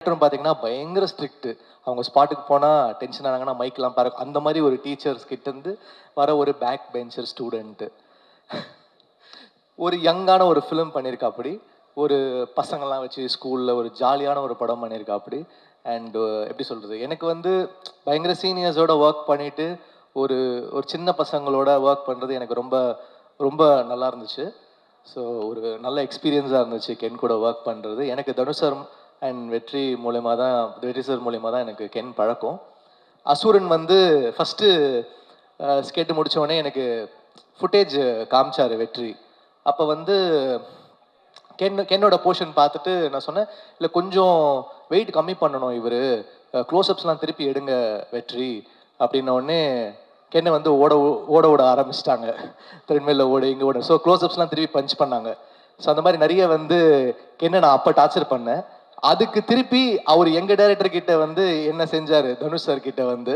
பார்த்தீங்கன்னா பயங்கர ஸ்ட்ரிக்ட். அவங்க ஸ்பாட்டுக்கு போனா டென்ஷன் ஆனாங்கன்னா மைக்லாம் பாரு அந்த மாதிரி ஒரு டீச்சர்ஸ் கிட்ட இருந்து வர ஒரு பேக் பெஞ்சர் ஸ்டூடெண்ட். ஒரு யங்கான ஒரு ஃபிலிம் பண்ணியிருக்காப்படி. ஒரு பசங்கள்லாம் வச்சு ஸ்கூல்ல ஒரு ஜாலியான ஒரு படம் பண்ணியிருக்காப்படி. அண்ட் எப்படி சொல்றது? எனக்கு வந்து பயங்கர சீனியர்ஸோட ஒர்க் பண்ணிட்டு ஒரு ஒரு சின்ன பசங்களோட ஒர்க் பண்றது எனக்கு ரொம்ப ரொம்ப நல்லா இருந்துச்சு. ஸோ ஒரு நல்ல எக்ஸ்பீரியன்ஸாக இருந்துச்சு கென் கூட ஒர்க் பண்ணுறது. எனக்கு தனுஷ் சார் அண்ட் வெற்றி சார் மூலியமாக தான் எனக்கு கென் பழக்கம். அசுரன் வந்து ஃபஸ்ட்டு ஸ்கெட்டு முடித்தோடனே எனக்கு ஃபுட்டேஜ் காமிச்சார் வெற்றி. அப்போ வந்து கென்னோட போர்ஷன் பார்த்துட்டு நான் சொன்னேன், இல்லை கொஞ்சம் வெயிட் கம்மி பண்ணணும் இவர், க்ளோஸ்அப்ஸ்லாம் திருப்பி எடுங்க வெற்றி அப்படின்ன உடனே கென்னை வந்து ஓட ஓட ஆரம்பிச்சிட்டாங்க. த்ரெட்மில்ல ஓட இங்கே ஓட. ஸோ க்ளோஸ்அப்ஸ்லாம் திருப்பி பஞ்ச் பண்ணாங்க. ஸோ அந்த மாதிரி நிறைய வந்து கென்னை நான் அப்போ டார்ச்சர் பண்ணேன். அதுக்கு திருப்பி அவர் எங்கள் டைரக்டர் கிட்ட வந்து என்ன செஞ்சார் தனுஷ் சார் கிட்ட வந்து